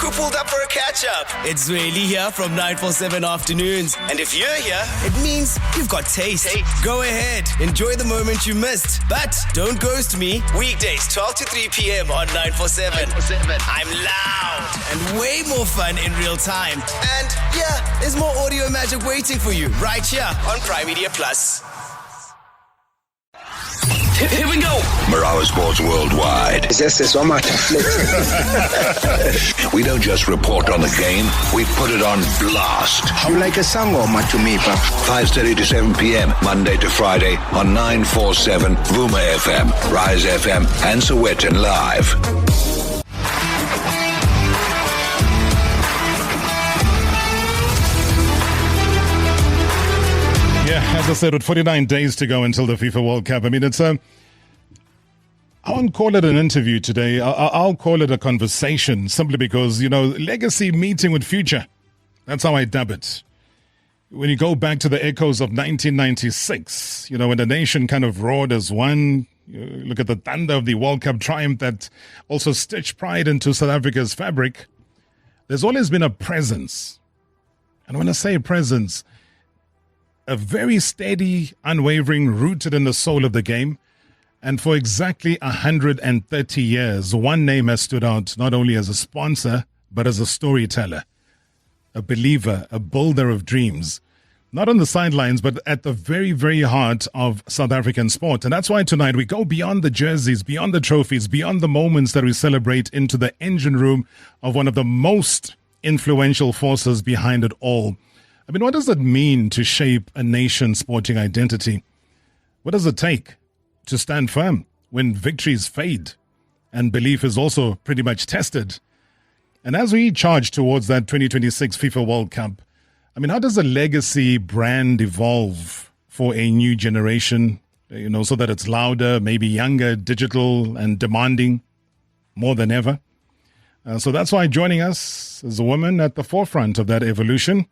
who pulled up for a catch-up. It's really here from 947 Afternoons. And if you're here, it means you've got taste. Go ahead, enjoy the moment you missed. But don't ghost me. Weekdays, 12 to 3 p.m. on 947. I'm loud and way more fun in real time. And yeah, there's more audio magic waiting for you right here on Prime Media Plus. Here we go. Marawa Sports Worldwide. It's just so much We don't just report on the game, we put it on blast. You like a song or Matumipa? 5:30 to 7 p.m. Monday to Friday on 947 Vuma FM, Rise FM and Sowetan Live. Yeah, as I said, with 49 days to go until the FIFA World Cup, I mean, it's I won't call it an interview today. I'll call it a conversation simply because, legacy meeting with future. That's how I dub it. When you go back to the echoes of 1996, when the nation kind of roared as one, you look at the thunder of the World Cup triumph that also stitched pride into South Africa's fabric. There's always been a presence. And when I say presence, a very steady, unwavering, rooted in the soul of the game. And for exactly 130 years, one name has stood out not only as a sponsor, but as a storyteller, a believer, a builder of dreams. Not on the sidelines, but at the very, very heart of South African sport. And that's why tonight we go beyond the jerseys, beyond the trophies, beyond the moments that we celebrate into the engine room of one of the most influential forces behind it all. I mean, what does it mean to shape a nation's sporting identity? What does it take to stand firm when victories fade and belief is also pretty much tested? And as we charge towards that 2026 FIFA World Cup, I mean, how does a legacy brand evolve for a new generation, so that it's louder, maybe younger, digital, and demanding more than ever? So that's why joining us is a woman at the forefront of that evolution,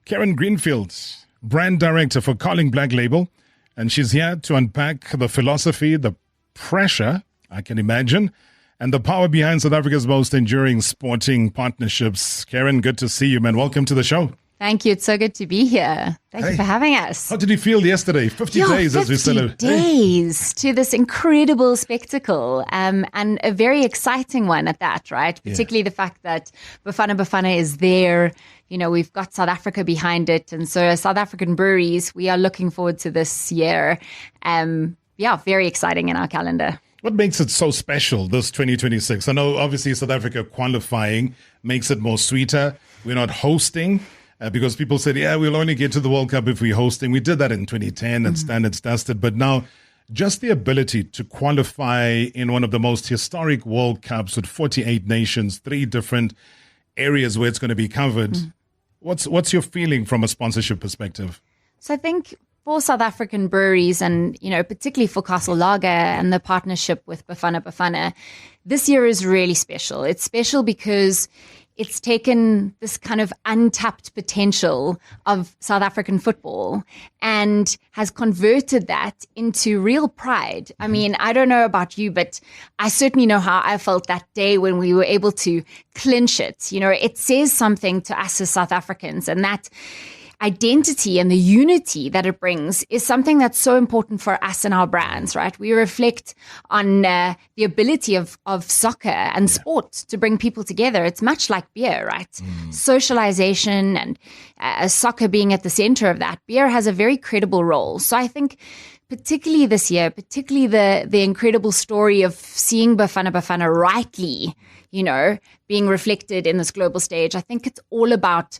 Kerryn Greenleaf, brand director for Carling Black Label, and she's here to unpack the philosophy, the pressure, I can imagine, and the power behind South Africa's most enduring sporting partnerships. Kerryn, good to see you, man. Welcome to the show. Thank you. It's so good to be here. Thank you for having us. How did you feel yesterday? 50 days as we celebrate. 50 days to this incredible spectacle, and a very exciting one at that, right? Particularly the fact that Bafana Bafana is there. We've got South Africa behind it. And so as South African breweries, we are looking forward to this year. Very exciting in our calendar. What makes it so special, this 2026? I know obviously South Africa qualifying makes it more sweeter. We're not hosting. Because people said, we'll only get to the World Cup if we're hosting. We did that in 2010 and standards dusted. But now, just the ability to qualify in one of the most historic World Cups with 48 nations, 3 different areas where it's going to be covered. What's your feeling from a sponsorship perspective? So I think for South African breweries and, particularly for Castle Lager and the partnership with Bafana Bafana, this year is really special. It's special because it's taken this kind of untapped potential of South African football and has converted that into real pride. I mean, I don't know about you, but I certainly know how I felt that day when we were able to clinch it. It says something to us as South Africans, and that identity and the unity that it brings is something that's so important for us and our brands, right? We reflect on the ability of soccer and sport to bring people together. It's much like beer, right? Socialization and soccer being at the center of that. Beer has a very credible role. So I think particularly this year, particularly the incredible story of seeing Bafana Bafana rightly, being reflected in this global stage. I think it's all about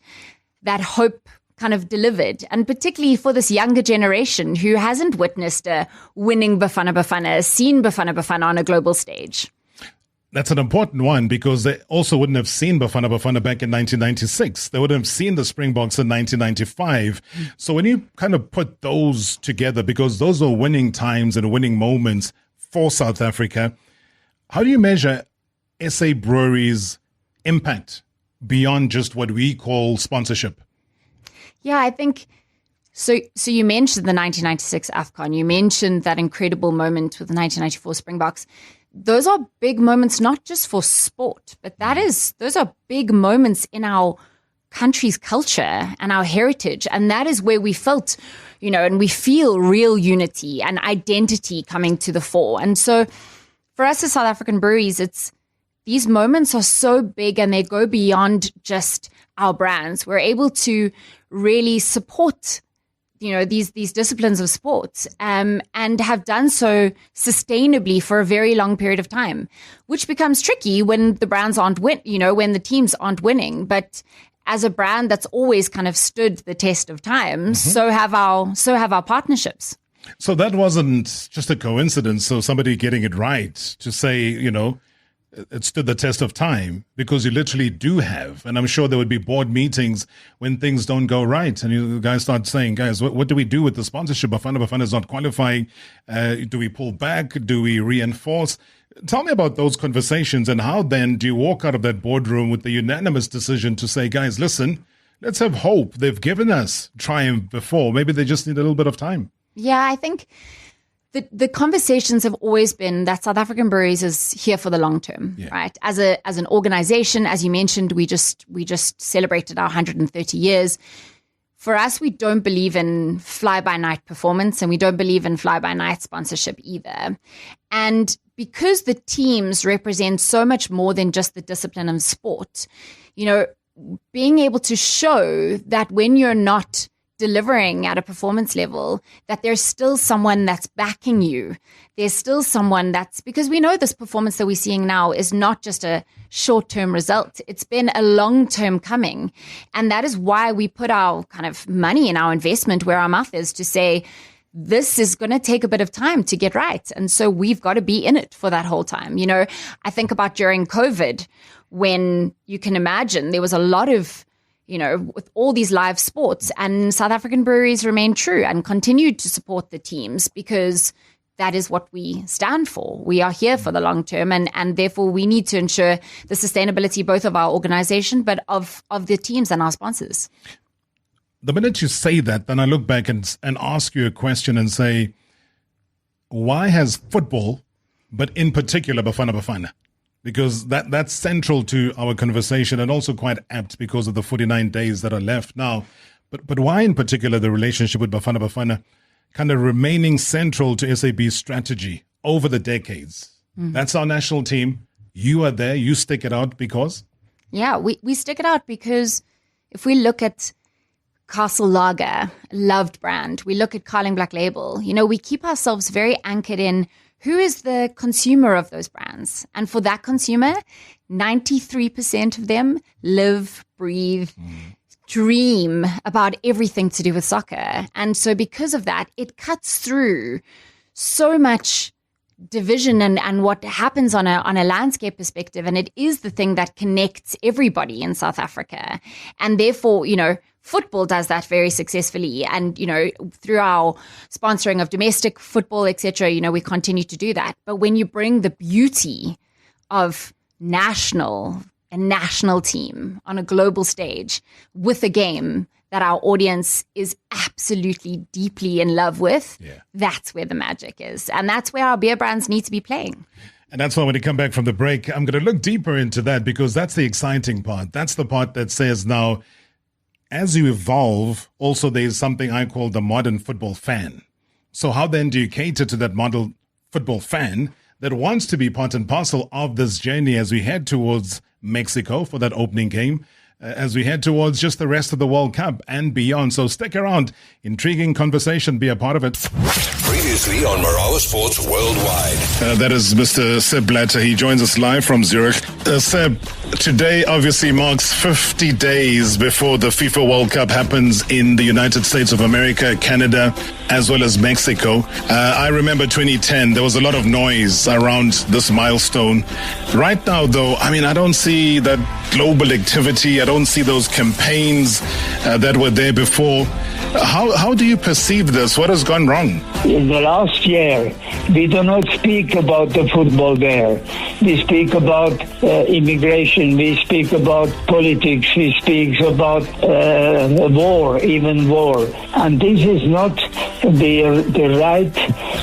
that hope kind of delivered, and particularly for this younger generation who hasn't witnessed a winning Bafana Bafana, seen Bafana Bafana on a global stage. That's an important one because they also wouldn't have seen Bafana Bafana back in 1996. They wouldn't have seen the Springboks in 1995. So when you kind of put those together, because those are winning times and winning moments for South Africa, how do you measure SA Breweries' impact beyond just what we call sponsorship? Yeah, I think so. You mentioned the 1996 AFCON. You mentioned that incredible moment with the 1994 Springboks. those are big moments, not just for sport, but those are big moments in our country's culture and our heritage. And that is where we felt, and we feel real unity and identity coming to the fore. And so for us as South African breweries, these moments are so big and they go beyond just our brands. We're able to really support these disciplines of sports, and have done so sustainably for a very long period of time, which becomes tricky when the brands aren't when the teams aren't winning. But as a brand that's always kind of stood the test of time, so have our partnerships. So that wasn't just a coincidence. So somebody getting it right to say, it stood the test of time, because you literally do have, and I'm sure there would be board meetings when things don't go right, and you guys start saying, guys, what do we do with the sponsorship? Bafana is not qualifying. Do we pull back? Do we reinforce? Tell me about those conversations, and how then do you walk out of that boardroom with the unanimous decision to say, guys, listen, let's have hope. They've given us triumph before. Maybe they just need a little bit of time. Yeah, I think the conversations have always been that South African Breweries is here for the long term, right? As an organization, as you mentioned, we just celebrated our 130 years. For us, we don't believe in fly-by-night performance, and we don't believe in fly-by-night sponsorship either. And because the teams represent so much more than just the discipline of sport, being able to show that when you're not delivering at a performance level, that there's still someone that's backing you. There's still someone because we know this performance that we're seeing now is not just a short-term result. It's been a long-term coming. And that is why we put our kind of money and our investment where our mouth is, to say, this is going to take a bit of time to get right. And so we've got to be in it for that whole time. I think about during COVID, when you can imagine there was a lot of, with all these live sports, and South African breweries remained true and continued to support the teams, because that is what we stand for. We are here for the long term, and therefore we need to ensure the sustainability both of our organization, but of the teams and our sponsors. The minute you say that, then I look back and ask you a question and say, why has football, but in particular Bafana, because that's central to our conversation, and also quite apt because of the 49 days that are left now. But why in particular the relationship with Bafana kind of remaining central to SAB's strategy over the decades? That's our national team. You are there. You stick it out because? Yeah, we stick it out because if we look at Castle Lager, loved brand, we look at Carling Black Label, we keep ourselves very anchored in who is the consumer of those brands. And for that consumer, 93% of them live, breathe, dream about everything to do with soccer. And so because of that, it cuts through so much division and what happens on a landscape perspective. And it is the thing that connects everybody in South Africa. And therefore, football does that very successfully. And, through our sponsoring of domestic football, etc., we continue to do that. But when you bring the beauty of a national team on a global stage with a game that our audience is absolutely deeply in love with, that's where the magic is. And that's where our beer brands need to be playing. And that's why when you come back from the break, I'm going to look deeper into that, because that's the exciting part. That's the part that says now, as you evolve, also there's something I call the modern football fan. So how then do you cater to that modern football fan that wants to be part and parcel of this journey as we head towards Mexico for that opening game, as we head towards just the rest of the World Cup and beyond? So stick around. Intriguing conversation. Be a part of it. Previously on Marawa Sports Worldwide. That is Mr. Seb Blatter. He joins us live from Zurich. Seb, today obviously marks 50 days before the FIFA World Cup happens in the United States of America, Canada, as well as Mexico. I remember 2010, there was a lot of noise around this milestone. Right now, though, I don't see that global activity. I don't see those campaigns that were there before. How do you perceive this? What has gone wrong? In the last year, we do not speak about the football there. We speak about immigration. We speak about politics. We speak about war, even war. And this is not the right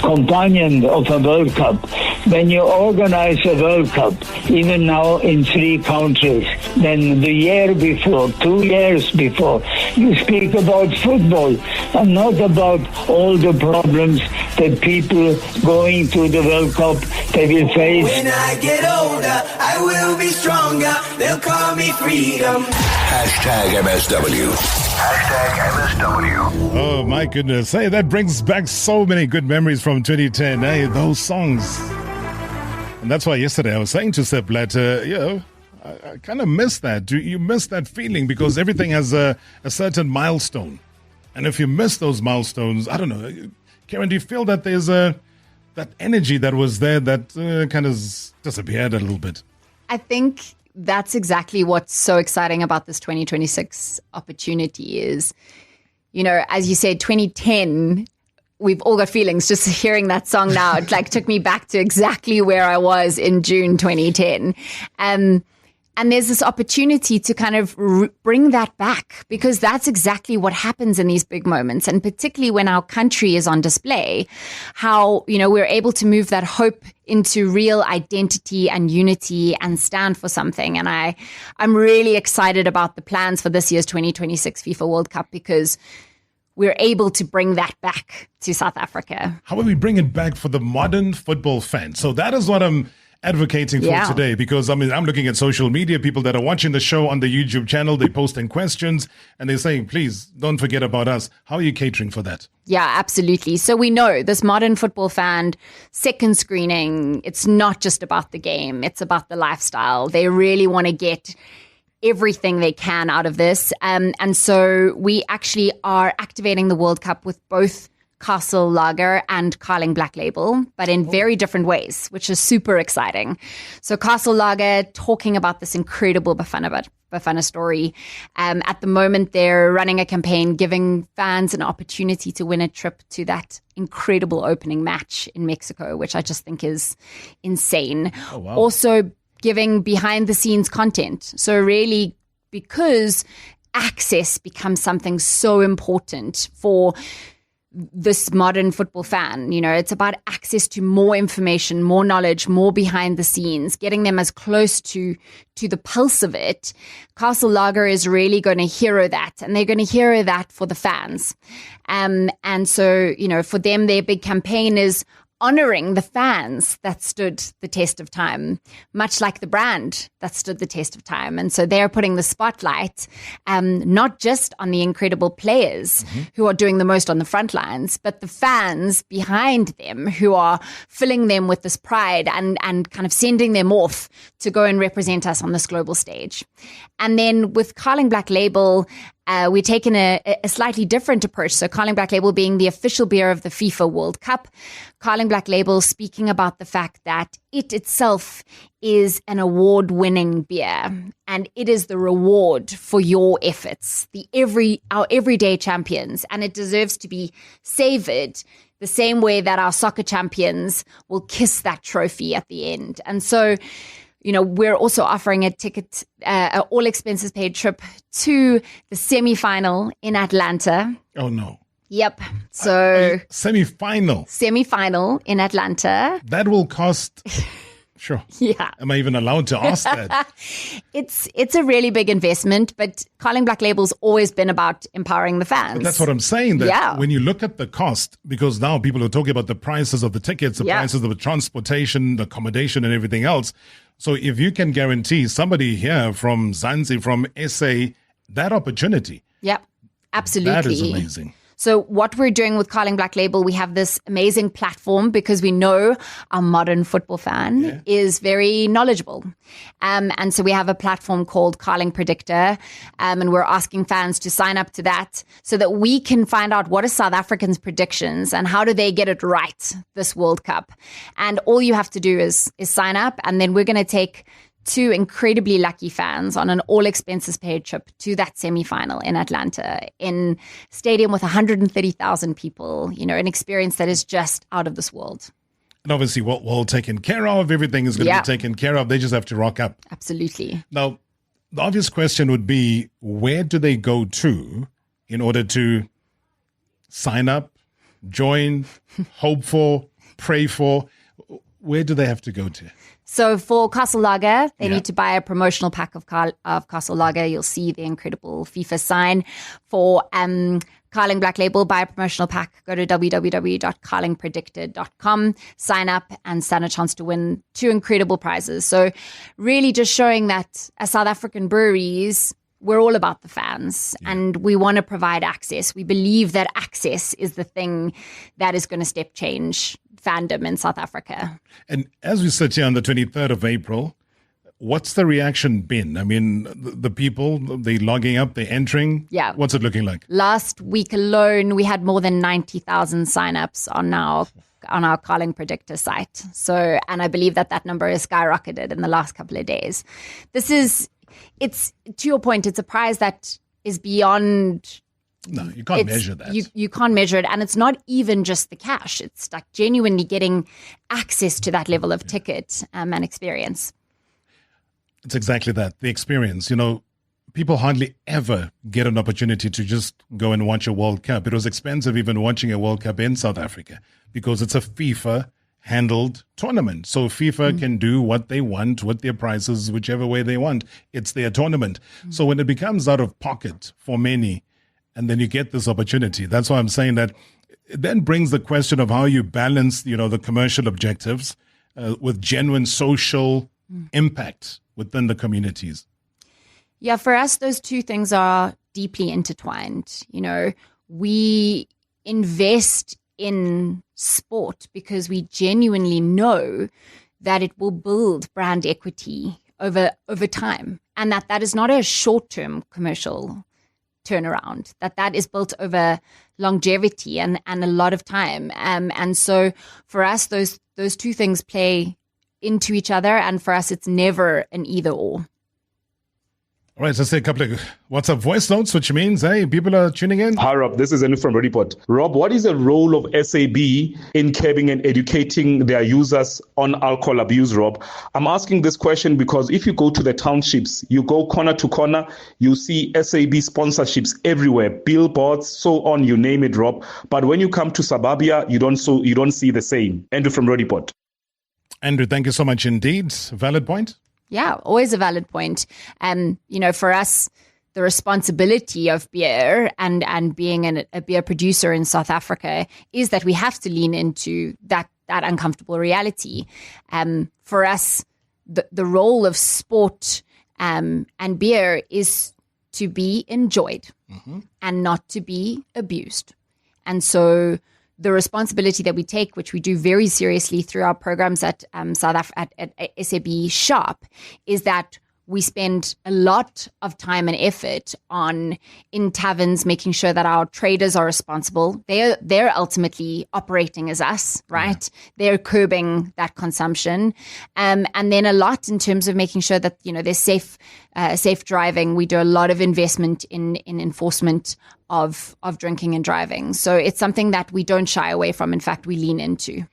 companion of a World Cup. When you organize a World Cup, even now in 3 countries, then the year before, 2 years before, you speak about football and not about all the problems that people going to the World Cup they will face. When I get older, I will be stronger. They'll call me freedom. #MSW. #MSW. Oh my goodness. Hey, that brings back so many good memories from 2010. Hey, those songs. And that's why yesterday I was saying to Sepp that, I kind of miss that. You miss that feeling because everything has a certain milestone. And if you miss those milestones, I don't know. Kerryn, do you feel that there's that energy that was there that kind of disappeared a little bit? I think that's exactly what's so exciting about this 2026 opportunity is, as you said, 2010, we've all got feelings just hearing that song now. It took me back to exactly where I was in June 2010. And there's this opportunity to kind of bring that back because that's exactly what happens in these big moments. And particularly when our country is on display, how, we're able to move that hope into real identity and unity and stand for something. And I'm really excited about the plans for this year's 2026 FIFA World Cup because we're able to bring that back to South Africa. How will we bring it back for the modern football fan? So that is what I'm advocating for today because I'm looking at social media, people that are watching the show on the YouTube channel, they posting questions and they're saying, please don't forget about us. How are you catering for that? Yeah, absolutely. So we know this modern football fan second screening, it's not just about the game, it's about the lifestyle. They really want to get everything they can out of this. And so we actually are activating the World Cup with both Castle Lager and Carling Black Label, but in very different ways, which is super exciting. So Castle Lager talking about this incredible Bafana story. At the moment, they're running a campaign giving fans an opportunity to win a trip to that incredible opening match in Mexico, which I just think is insane. Oh, wow. Also giving behind the scenes content. So really, because access becomes something so important for this modern football fan, it's about access to more information, more knowledge, more behind the scenes, getting them as close to the pulse of it. Castle Lager is really going to hero that, and they're going to hero that for the fans. And so, for them, their big campaign is honoring the fans that stood the test of time, much like the brand that stood the test of time. And so they're putting the spotlight not just on the incredible players who are doing the most on the front lines, but the fans behind them who are filling them with this pride and kind of sending them off to go and represent us on this global stage. And then with Carling Black Label, we're taking a slightly different approach. So Carling Black Label being the official beer of the FIFA World Cup. Carling Black Label speaking about the fact that it itself is an award-winning beer. And it is the reward for your efforts, our everyday champions. And it deserves to be savored the same way that our soccer champions will kiss that trophy at the end. And so, we're also offering a ticket, all expenses paid trip to the semi-final in Atlanta. Oh, no. Yep. So semi-final in Atlanta. That will cost. Sure. Yeah. Am I even allowed to ask that? It's a really big investment, but Carling Black Label's always been about empowering the fans. But that's what I'm saying. That when you look at the cost, because now people are talking about the prices of the tickets, the prices of the transportation, the accommodation, and everything else. So if you can guarantee somebody here from Zanzi, from SA, that opportunity. Yep, absolutely. That is amazing. So what we're doing with Carling Black Label, we have this amazing platform because we know our modern football fan is very knowledgeable. And so we have a platform called Carling Predictor, and we're asking fans to sign up to that so that we can find out what are South Africans' predictions and how do they get it right this World Cup. And all you have to do is sign up, and then we're going to take 2 incredibly lucky fans on an all expenses paid trip to that semi-final in Atlanta in a stadium with 130,000 people, an experience that is just out of this world. And obviously, well taken care of. Everything is going to be taken care of. They just have to rock up. Absolutely. Now, the obvious question would be, where do they go to in order to sign up, join, hope for, pray for? Where do they have to go to? So for Castle Lager, they need to buy a promotional pack of Castle Lager. You'll see the incredible FIFA sign. For Carling Black Label, buy a promotional pack. Go to www.carlingpredicted.com, sign up and stand a chance to win 2 incredible prizes. So really just showing that as South African breweries, we're all about the fans and we want to provide access. We believe that access is the thing that is going to step change fandom in South Africa. And as we sit here on the 23rd of April, what's the reaction been? I mean, the people, they logging up, they're entering. Yeah. What's it looking like? Last week alone, we had more than 90,000 signups on our Carling Predictor site. So, and I believe that number has skyrocketed in the last couple of days. It's to your point, it's a prize that is beyond. No, you can't measure that. You can't measure it. And it's not even just the cash. It's like genuinely getting access to that level of ticket and experience. It's exactly that, the experience. You know, people hardly ever get an opportunity to just go and watch a World Cup. It was expensive even watching a World Cup in South Africa because it's a FIFA-handled tournament. So FIFA can do what they want with their prices, whichever way they want. It's their tournament. So when it becomes out of pocket for many, and then you get this opportunity, that's why I'm saying that it then brings the question of how you balance, you know, the commercial objectives with genuine social impact within the communities. Yeah, for us, those two things are deeply intertwined. You know, we invest in sport because we genuinely know that it will build brand equity over time, and that is not a short-term commercial turnaround, that is built over longevity and a lot of time. And so for us, those two things play into each other. And for us, it's never an either or. All right, so say a couple of WhatsApp voice notes, which means, hey, people are tuning in. Hi, Rob. This is Anu from Report. Rob, what is the role of SAB in curbing and educating their users on alcohol abuse, Rob? I'm asking this question because if you go to the townships, you go corner to corner, you see SAB sponsorships everywhere, billboards, so on, you name it, Rob. But when you come to suburbia, you don't see the same. Andrew from Report. Andrew, thank you so much indeed. Valid point. Yeah, always a valid point. You know, for us, the responsibility of beer and being a beer producer in South Africa is that we have to lean into that uncomfortable reality. For us, the role of sport and beer is to be enjoyed and not to be abused. And so the responsibility that we take, which we do very seriously through our programs at SAB Sharp, is that we spend a lot of time and effort in taverns, making sure that our traders are responsible. They're ultimately operating as us, right? Yeah. They're curbing that consumption, and then a lot in terms of making sure that there's safe driving. We do a lot of investment in enforcement of drinking and driving. So it's something that we don't shy away from. In fact, we lean into.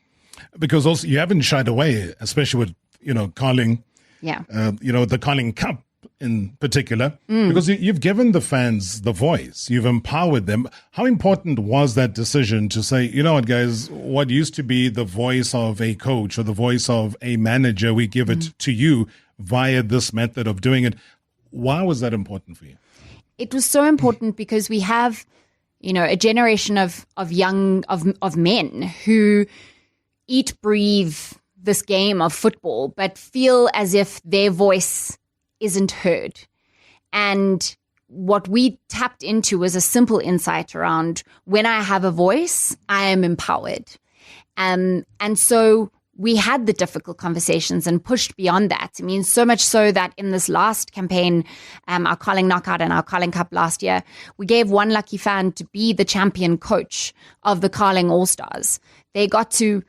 Because also you haven't shied away, especially with Carling. Yeah. The Carling Cup in particular, because you've given the fans the voice, you've empowered them. How important was that decision to say, you know what, guys, what used to be the voice of a coach or the voice of a manager, we give it to you via this method of doing it. Why was that important for you? It was so important because we have, a generation of men who eat, breathe this game of football, but feel as if their voice isn't heard. And what we tapped into was a simple insight around when I have a voice, I am empowered. And so we had the difficult conversations and pushed beyond that. I mean, so much so that in this last campaign, our Carling Knockout and our Carling Cup last year, we gave one lucky fan to be the champion coach of the Carling All-Stars. They got to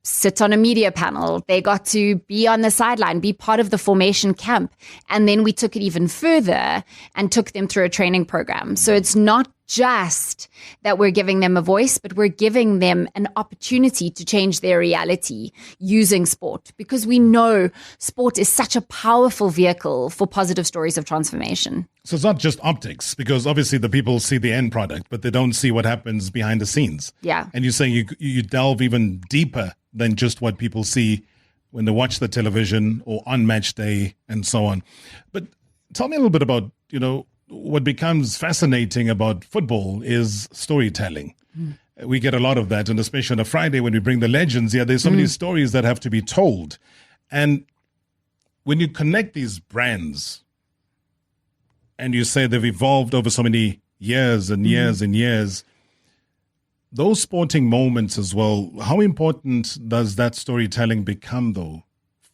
sit on a media panel. They got to be on the sideline, be part of the formation camp. And then we took it even further and took them through a training program. So it's not just that we're giving them a voice, but we're giving them an opportunity to change their reality using sport, because we know sport is such a powerful vehicle for positive stories of transformation. So it's not just optics, because obviously the people see the end product, but they don't see what happens behind the scenes. Yeah. And you're saying you delve even deeper than just what people see when they watch the television or on match day and so on. But tell me a little bit about, what becomes fascinating about football is storytelling. We get a lot of that, and especially on a Friday when we bring the legends, there's so many stories that have to be told. And when you connect these brands and you say they've evolved over so many years and years and years, those sporting moments as well, how important does that storytelling become, though,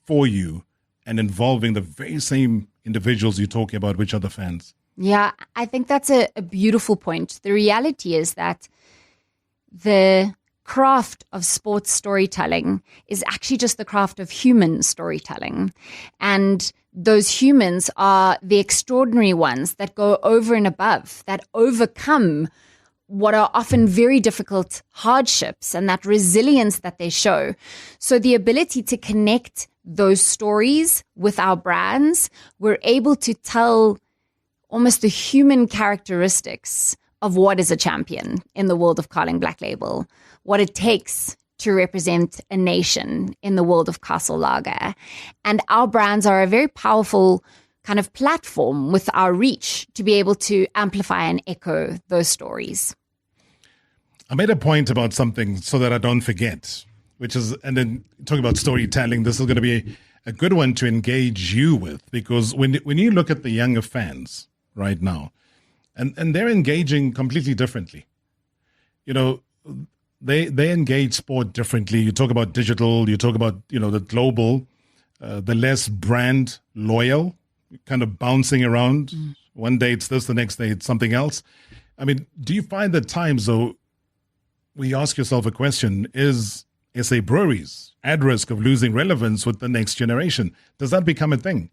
for you and involving the very same individuals you're talking about, which are the fans? Yeah, I think that's a beautiful point. The reality is that the craft of sports storytelling is actually just the craft of human storytelling. And those humans are the extraordinary ones that go over and above, that overcome what are often very difficult hardships, and that resilience that they show. So the ability to connect those stories with our brands, we're able to tell almost the human characteristics of what is a champion in the world of Carling Black Label, what it takes to represent a nation in the world of Castle Lager. And our brands are a very powerful kind of platform with our reach to be able to amplify and echo those stories. I made a point about something so that I don't forget, which is, and then talking about storytelling, this is going to be a good one to engage you with, because when you look at the younger fans right now, and they're engaging completely differently. They engage sport differently. You talk about digital, you talk about, the global, the less brand loyal, kind of bouncing around. One day it's this, the next day it's something else. I mean, do you find that times, though, we ask yourself a question, is SA Breweries at risk of losing relevance with the next generation? Does that become a thing?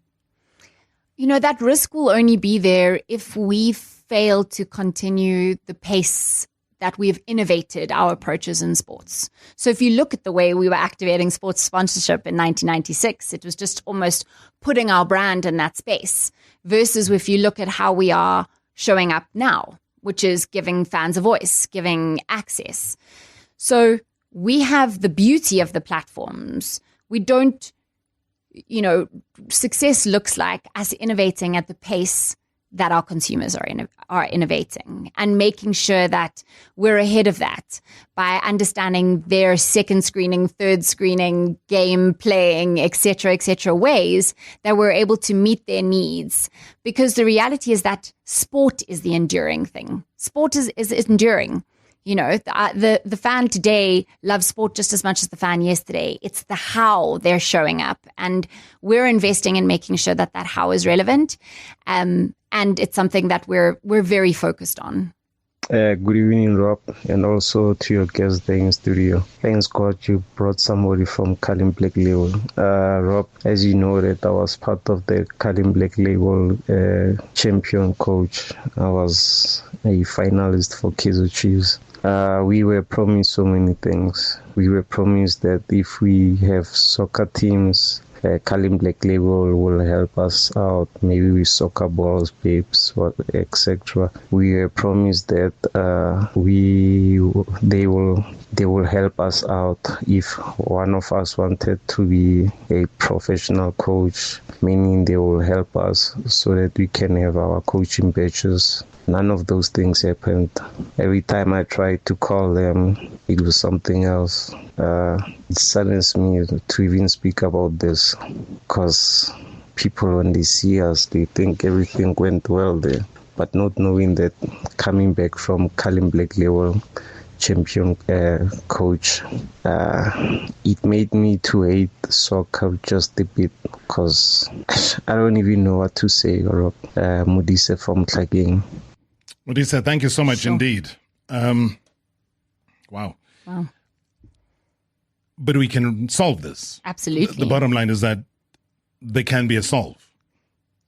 That risk will only be there if we fail to continue the pace that we've innovated our approaches in sports. So if you look at the way we were activating sports sponsorship in 1996, it was just almost putting our brand in that space, versus if you look at how we are showing up now, which is giving fans a voice, giving access. So we have the beauty of the platforms. We don't, success looks like us innovating at the pace that our consumers are innovating, and making sure that we're ahead of that by understanding their second screening, third screening, game playing, et cetera, ways that we're able to meet their needs. Because the reality is that sport is the enduring thing. Sport is enduring. The fan today loves sport just as much as the fan yesterday. It's the how they're showing up, and we're investing in making sure that how is relevant. And it's something that we're very focused on. Good evening, Rob, and also to your guests there in studio. Thanks God you brought somebody from Carling Black Label. Rob, as you know that I was part of the Carling Black Label champion coach. I was a finalist for Kaizer Chiefs. We were promised so many things. We were promised that if we have soccer teams, Carling Black Label will help us out, maybe with soccer balls, babes, etc. We were promised that they will help us out if one of us wanted to be a professional coach, meaning they will help us so that we can have our coaching badges. None of those things happened. Every time I tried to call them, it was something else. It saddens me to even speak about this, because people, when they see us, they think everything went well there. But not knowing that coming back from Carling Black Label champion coach, it made me to hate soccer just a bit, because I don't even know what to say. Modise from Tlhakeng. Modise, thank you so much indeed. Wow. But we can solve this. Absolutely. The bottom line is that there can be a solve.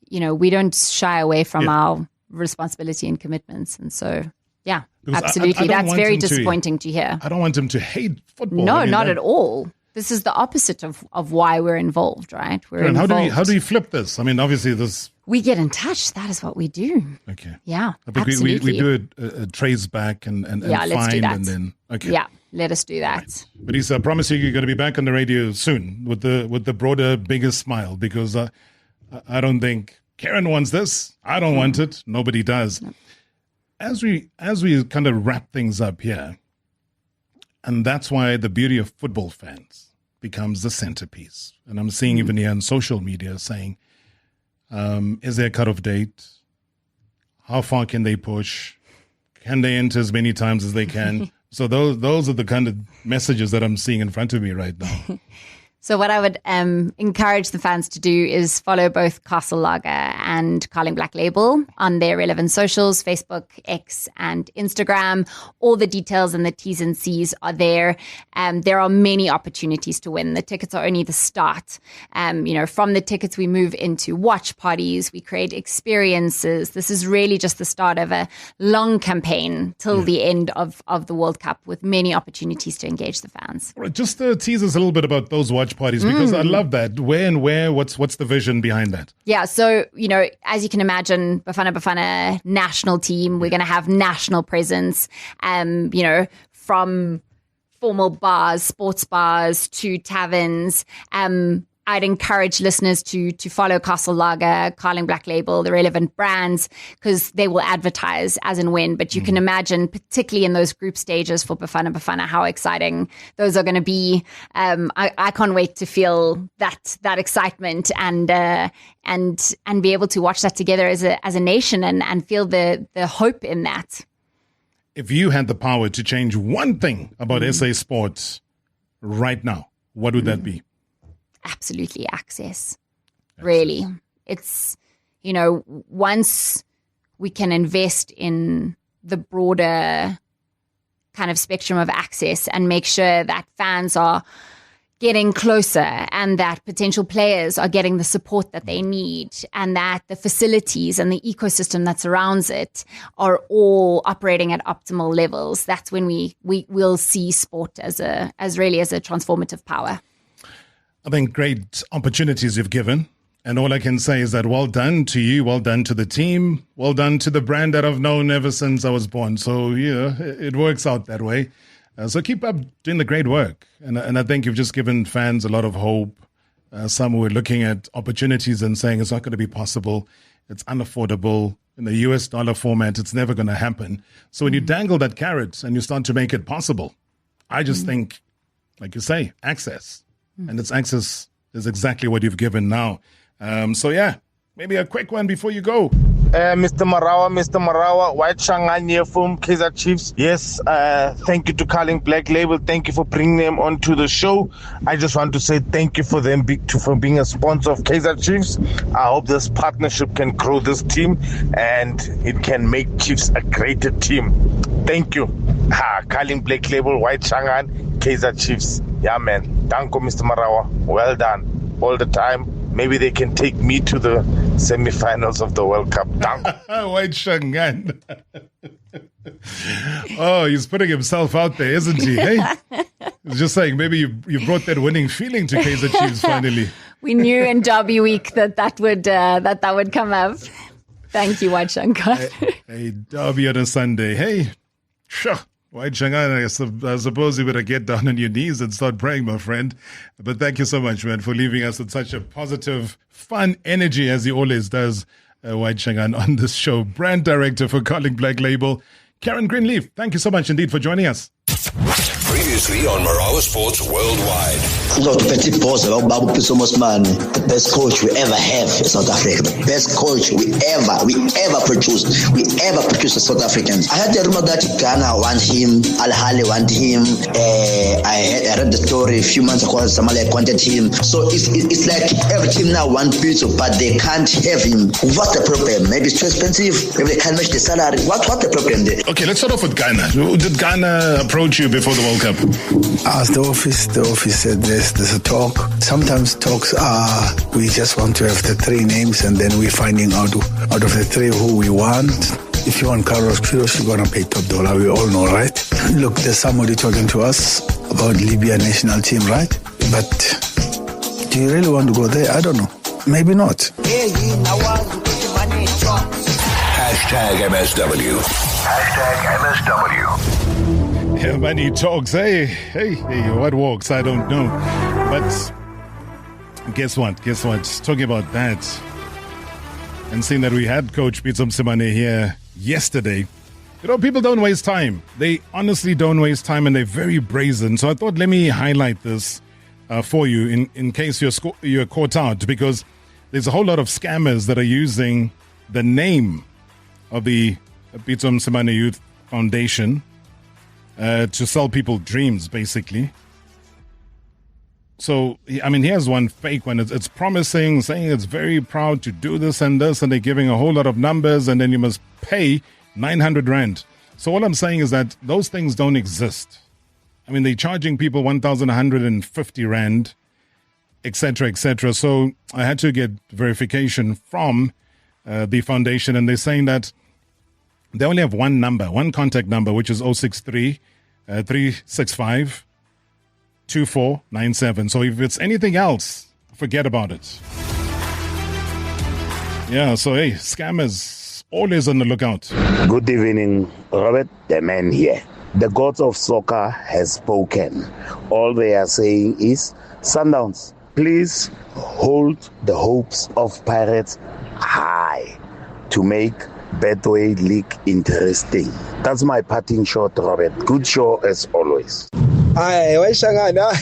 We don't shy away from our responsibility and commitments. And so Yeah, Because absolutely. I don't That's want very him to- disappointing to hear. I don't want him to hate football. No, I mean, not at all. This is the opposite of why we're involved, right? We're Kerryn, involved. how do we flip this? I mean, obviously this. We get in touch. That is what we do. Okay. Yeah, I think absolutely. we do a trace back and Yeah, find let's do that. and then okay. Yeah, let us do that. But I promise you're going to be back on the radio soon with the broader, bigger smile, because I don't think Kerryn wants this. I don't want it. Nobody does. No. As we kind of wrap things up here, and that's why the beauty of football fans becomes the centerpiece. And I'm seeing even here on social media saying, is there a cutoff date? How far can they push? Can they enter as many times as they can? So those are the kind of messages that I'm seeing in front of me right now. So what I would encourage the fans to do is follow both Castle Lager and Carling Black Label on their relevant socials, Facebook, X, and Instagram. All the details and the T's and C's are there. There are many opportunities to win. The tickets are only the start. From the tickets, we move into watch parties. We create experiences. This is really just the start of a long campaign till the end of the World Cup, with many opportunities to engage the fans. All right, just tease us a little bit about those watch parties, because I love that. Where and where? What's the vision behind that? Yeah, so, as you can imagine, Bafana national team, we're going to have national presence, from formal bars, sports bars to taverns. I'd encourage listeners to follow Castle Lager, Carling Black Label, the relevant brands, because they will advertise as and when. But you can imagine, particularly in those group stages for Bafana, how exciting those are going to be. I can't wait to feel that excitement and be able to watch that together as a nation and feel the hope in that. If you had the power to change one thing about SA sports right now, what would that be? Absolutely access. Really. It's, once we can invest in the broader kind of spectrum of access and make sure that fans are getting closer and that potential players are getting the support that they need and that the facilities and the ecosystem that surrounds it are all operating at optimal levels, that's when we will see sport as really a transformative power. I think great opportunities you've given. And all I can say is that well done to you, well done to the team, well done to the brand that I've known ever since I was born. So, yeah, it works out that way. So keep up doing the great work. And I think you've just given fans a lot of hope. Some who are looking at opportunities and saying it's not going to be possible. It's unaffordable. In the US dollar format, it's never going to happen. So when you dangle that carrot and you start to make it possible, I just think, like you say, access. And its access is exactly what you've given now. So, yeah, maybe a quick one before you go. Mr. Marawa, White Shanghai here from Kaizer Chiefs. Yes, thank you to Carling Black Label. Thank you for bringing them onto the show. I just want to say thank you for them for being a sponsor of Kaizer Chiefs. I hope this partnership can grow this team and it can make Chiefs a greater team. Thank you. Carling Black Label, White Shanghai, Kaizer Chiefs. Yeah, man. Danko, Mr. Marawa. Well done. All the time. Maybe they can take me to the semifinals of the World Cup. White Shangan. Oh, he's putting himself out there, isn't he? Hey, he's just saying maybe you brought that winning feeling to Kaizer Chiefs finally. We knew in Derby week that would come up. Thank you, White Shankar. Hey, Derby on a Sunday. Hey, sure. White Shanghai, I suppose you better get down on your knees and start praying, my friend. But thank you so much, man, for leaving us with such a positive, fun energy, as he always does, White Shanghai, on this show. Brand director for Carling Black Label, Kerryn Greenleaf. Thank you so much indeed for joining us. Previously on Marawa Sports Worldwide. The best coach we ever have in South Africa. The best coach we ever produced. We ever produced South Africans. I had the rumor that Ghana want him, Al Ahly want him. I read the story a few months ago. Zamalek wanted him. So it's like every team now wants Pitso, but they can't have him. What's the problem? Maybe it's too expensive. Maybe they can't match the salary. What's the problem there? Okay, let's start off with Ghana. Did Ghana approach you before the World Cup? As the office said there's a talk. Sometimes talks are we just want to have the three names and then we're finding out of the three who we want. If you want Carlos Queiroz, you're going to pay top dollar. We all know, right? Look, there's somebody talking to us about Libya national team, right? But do you really want to go there? I don't know. Maybe not. Hashtag MSW. Hashtag MSW. Yeah, money talks. Hey, what walks? I don't know. But guess what? Talking about that and seeing that we had Coach Pitso Msimane here yesterday. You know, people don't waste time. They honestly don't waste time, and they're very brazen. So I thought, let me highlight this for you in case you're caught out, because there's a whole lot of scammers that are using the name of the Pitso Msimane Youth Foundation to sell people dreams, basically. So, I mean, here's one fake one. It's promising, saying it's very proud to do this, and they're giving a whole lot of numbers, and then you must pay 900 Rand. So all I'm saying is that those things don't exist. I mean, they're charging people 1,150 Rand, etc., etc. So I had to get verification from the foundation, and they're saying that they only have one contact number, which is 063 365 2497. So if it's anything else, forget about it. Yeah, so hey, scammers always on the lookout. Good evening, Robert, the man here. The gods of soccer has spoken. All they are saying is, Sundowns, please hold the hopes of Pirates high to make Betway League interesting. That's my parting shot, Robert. Good show as always. Aye, why Shangana?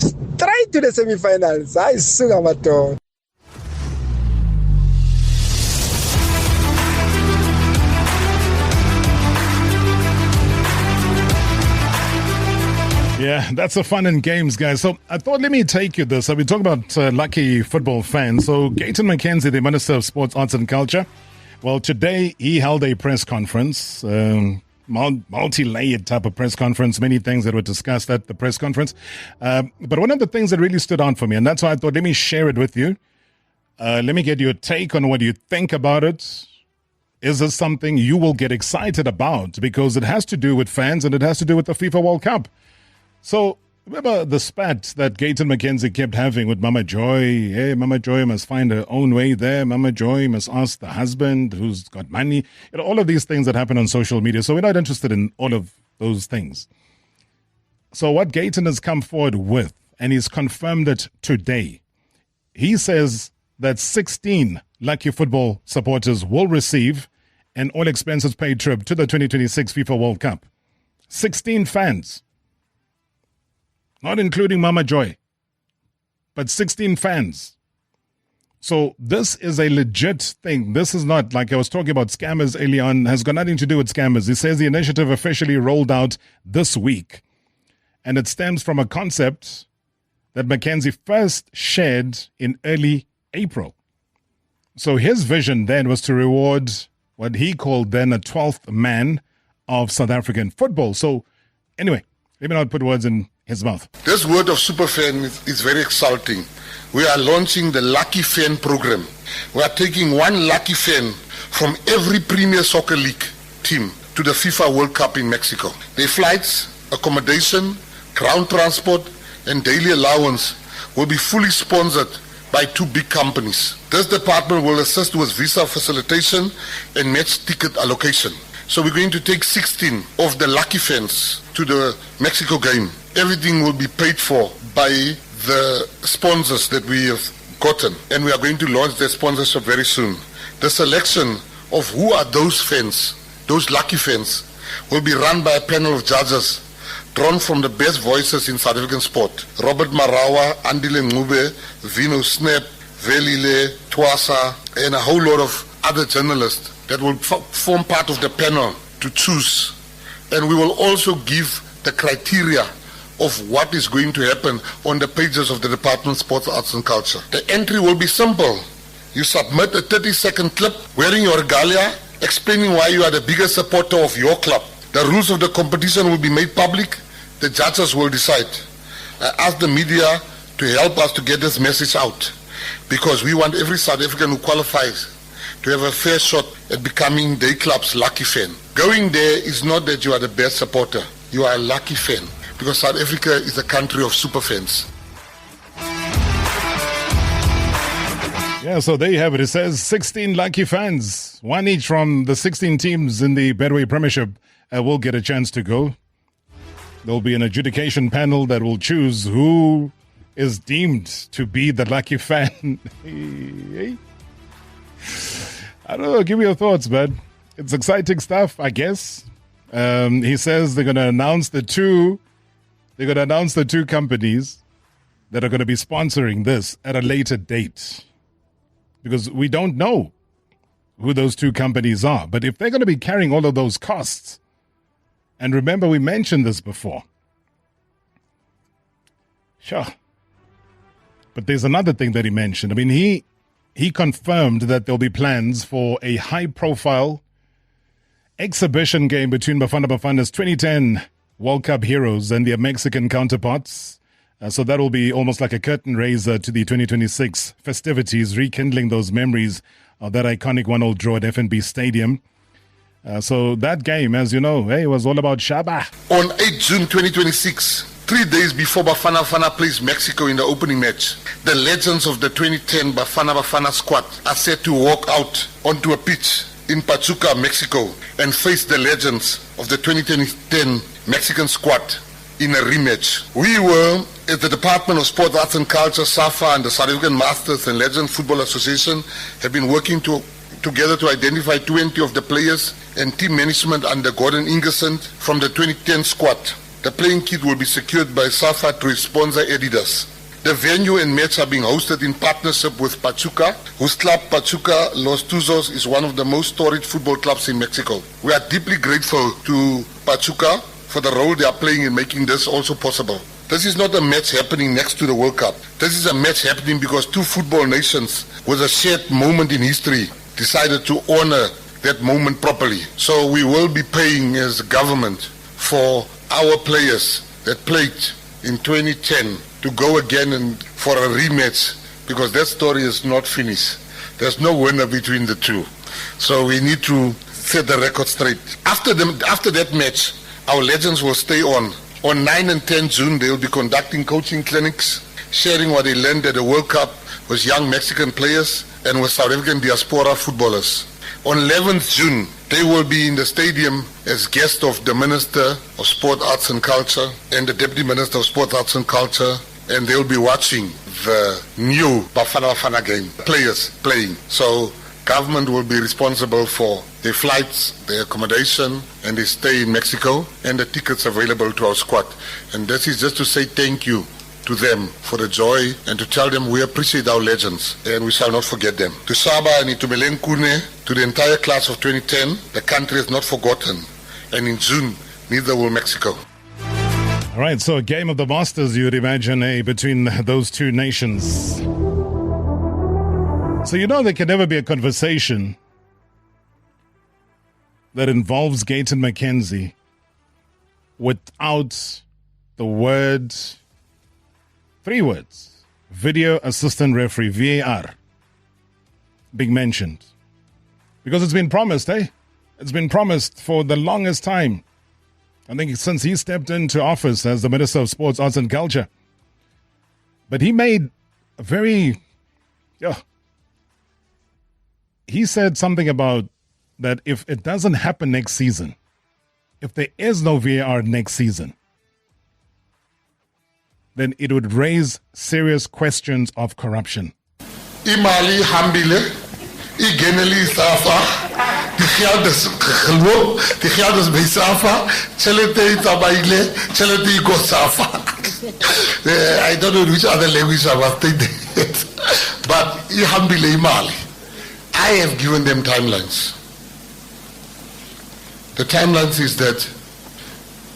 Straight to the semi-finals. I Sugamato. Yeah, that's the fun and games, guys. So I thought, let me take you this. So we talk about lucky football fans. So Gayton McKenzie, the Minister of Sports, Arts and Culture, well, today he held a press conference, multi-layered type of press conference, many things that were discussed at the press conference. But one of the things that really stood out for me, and that's why I thought, let me share it with you. Let me get your take on what you think about it. Is this something you will get excited about? Because it has to do with fans and it has to do with the FIFA World Cup. So, remember the spat that Gayton McKenzie kept having with Mama Joy? Hey, Mama Joy must find her own way there. Mama Joy must ask the husband who's got money. You know, all of these things that happen on social media. So we're not interested in all of those things. So what Gayton has come forward with, and he's confirmed it today, he says that 16 lucky football supporters will receive an all-expenses-paid trip to the 2026 FIFA World Cup. 16 fans. Not including Mama Joy, but 16 fans. So this is a legit thing. This is not, like I was talking about scammers early on, has got nothing to do with scammers. He says the initiative officially rolled out this week, and it stems from a concept that McKenzie first shared in early April. So his vision then was to reward what he called then a 12th man of South African football. So anyway, let me not put words in his mouth. This word of superfan is very exciting. We are launching the Lucky Fan program. We are taking one lucky fan from every Premier Soccer League team to the FIFA World Cup in Mexico. Their flights, accommodation, ground transport, and daily allowance will be fully sponsored by two big companies. This department will assist with visa facilitation and match ticket allocation. So we're going to take 16 of the lucky fans to the Mexico game. Everything will be paid for by the sponsors that we have gotten. And we are going to launch their sponsorship very soon. The selection of who are those fans, those lucky fans, will be run by a panel of judges drawn from the best voices in South African sport. Robert Marawa, Andile Ngube, Vino Snap, Velile, Twasa, and a whole lot of other journalists that will form part of the panel to choose. And we will also give the criteria of what is going to happen on the pages of the Department of Sports, Arts and Culture. The entry will be simple. You submit a 30-second clip wearing your regalia, explaining why you are the biggest supporter of your club. The rules of the competition will be made public. The judges will decide. I ask the media to help us to get this message out, because we want every South African who qualifies to have a fair shot at becoming their club's lucky fan. Going there is not that you are the best supporter. You are a lucky fan because South Africa is a country of super fans. Yeah, so there you have it. It says 16 lucky fans, one each from the 16 teams in the Betway Premiership will get a chance to go. There'll be an adjudication panel that will choose who is deemed to be the lucky fan. I don't know. Give me your thoughts, man. It's exciting stuff, I guess. He says they're going to announce the two companies that are going to be sponsoring this at a later date. Because we don't know who those two companies are. But if they're going to be carrying all of those costs, and remember we mentioned this before. Sure. But there's another thing that he mentioned. I mean, he confirmed that there'll be plans for a high-profile exhibition game between Bafana Bafana's 2010 World Cup heroes and their Mexican counterparts. So that will be almost like a curtain raiser to the 2026 festivities, rekindling those memories of that iconic 1-1 draw at FNB Stadium. So that game, as you know, was all about Shaba. On 8 June 2026, 3 days before Bafana Bafana plays Mexico in the opening match, the legends of the 2010 Bafana Bafana squad are set to walk out onto a pitch in Pachuca, Mexico, and face the legends of the 2010 Mexican squad in a rematch. We were at the Department of Sport, Arts and Culture, SAFA, and the South African Masters and Legends Football Association have been working together to identify 20 of the players and team management under Gordon Ingerson from the 2010 squad. The playing kit will be secured by SAFA through its sponsor Adidas. The venue and match are being hosted in partnership with Pachuca, whose club Pachuca Los Tuzos is one of the most storied football clubs in Mexico. We are deeply grateful to Pachuca for the role they are playing in making this also possible. This is not a match happening next to the World Cup. This is a match happening because two football nations with a shared moment in history decided to honor that moment properly. So we will be paying as a government for our players that played in 2010 to go again and for a rematch because that story is not finished. There's no winner between the two. So we need to set the record straight. After that match, our legends will stay on. On 9 and 10 June, they will be conducting coaching clinics, sharing what they learned at the World Cup with young Mexican players and with South African diaspora footballers. On 11th June, they will be in the stadium as guests of the Minister of Sport, Arts and Culture and the Deputy Minister of Sport, Arts and Culture, and they will be watching the new Bafana Bafana game, players playing. So government will be responsible for their flights, their accommodation, and their stay in Mexico, and the tickets available to our squad. And this is just to say thank you to them for the joy and to tell them we appreciate our legends and we shall not forget them. To Saba and to Melen Kune, to the entire class of 2010, the country is not forgotten. And in June, neither will Mexico. All right, so a game of the Masters, you would imagine, between those two nations. So you know there can never be a conversation that involves Gayton McKenzie without the word, 3 words, video assistant referee, VAR, being mentioned. Because it's been promised, It's been promised for the longest time. I think since he stepped into office as the Minister of Sports, Arts and Culture. But he made a very... He said something about that if it doesn't happen next season, if there is no VAR next season, then it would raise serious questions of corruption. Imali hambile, igeneli safa, die geld is bij safa, chelete tabaile, chelete go safa. I don't know which other language I was thinking, but ihambile imali. I have given them timelines. The timelines is that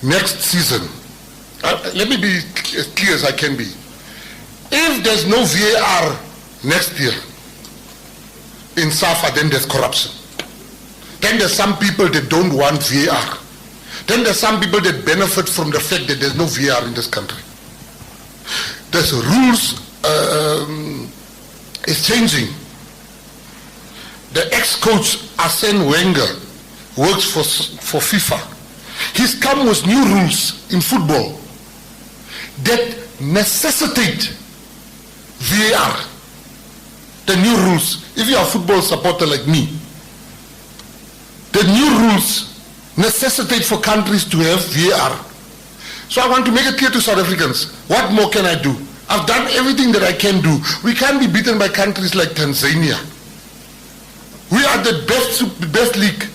next season, let me be as clear as I can be. If there's no VAR next year in SAFA, then there's corruption. Then there's some people that don't want VAR. Then there's some people that benefit from the fact that there's no VAR in this country. There's rules, it's changing. the ex-coach Arsene Wenger works for FIFA. He's come with new rules in football that necessitate VAR. The new rules, if you're a football supporter like me, the new rules necessitate for countries to have VAR. So I want to make it clear to South Africans, what more can I do? I've done everything that I can do. We can't be beaten by countries like Tanzania. We are the best league.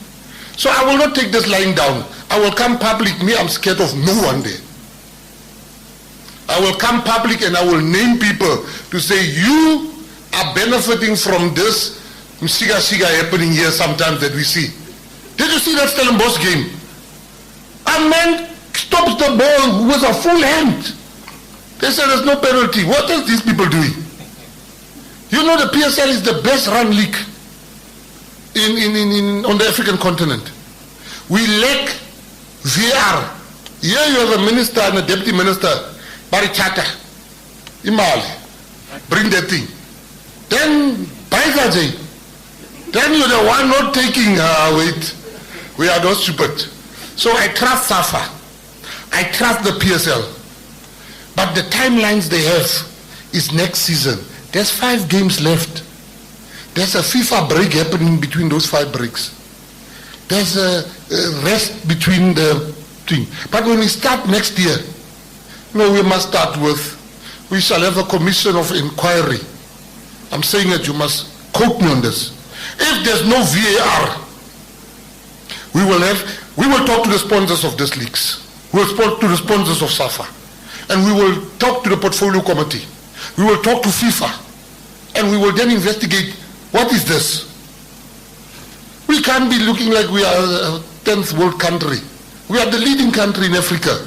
So I will not take this lying down. I will come public. Me, I'm scared of no one there. I will come public and I will name people to say, you are benefiting from this Msiga happening here sometimes that we see. Did you see that Stellenbosch game? A man stops the ball with a full hand. They said there's no penalty. What are these people doing? You know the PSL is the best run league on the African continent. We lack VAR. Here you have a minister and a deputy minister, Barichata, Imali. Bring that thing. Then Baizaji. Then you're the one not taking, wait, we are not stupid. So I trust SAFA. I trust the PSL. But the timelines they have is next season. There's 5 games left. There's a FIFA break happening between those 5 breaks. There's a rest between the thing. But when we start next year, we must start with, we shall have a commission of inquiry. I'm saying that you must quote me on this. If there's no VAR, we will talk to the sponsors of these leagues. We will talk to the sponsors of SAFA. And we will talk to the portfolio committee. We will talk to FIFA. And we will then investigate, what is this? We can't be looking like we are a 10th world country. We are the leading country in Africa.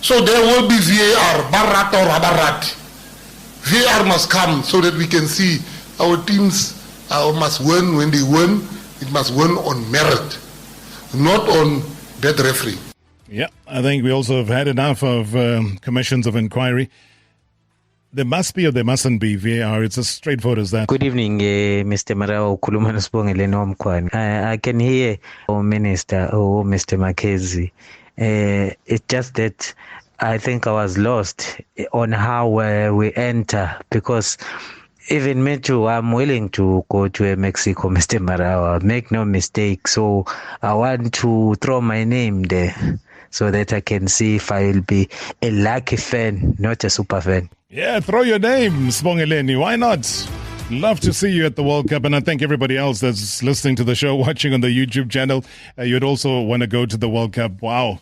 So there will be VAR, Barat or Abarat. VAR must come so that we can see our teams must win. When they win, it must win on merit, not on bad referee. Yeah, I think we also have had enough of commissions of inquiry. There must be or there mustn't be VAR. It's as straightforward as that. Good evening, Mr. Marawa. I can hear Minister Mr. Mackenzie. It's just that I think I was lost on how we enter, because even me too, I'm willing to go to Mexico, Mr. Marawa. Make no mistake. So I want to throw my name there so that I can see if I will be a lucky fan, not a super fan. Yeah, throw your name, Sibongeleni. Why not? Love to see you at the World Cup. And I thank everybody else that's listening to the show, watching on the YouTube channel. You'd also want to go to the World Cup. Wow.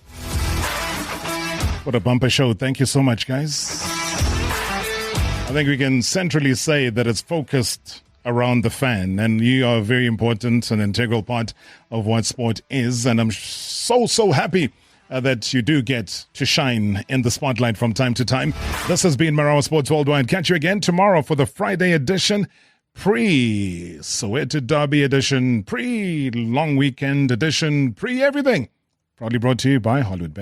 What a bumper show. Thank you so much, guys. I think we can centrally say that it's focused around the fan, and you are a very important and integral part of what sport is. And I'm so happy that you do get to shine in the spotlight from time to time. This has been Marawa Sports Worldwide. Catch you again tomorrow for the Friday edition, pre-Soweto Derby edition, pre-long weekend edition, pre-everything. Proudly brought to you by Hollywood Ben.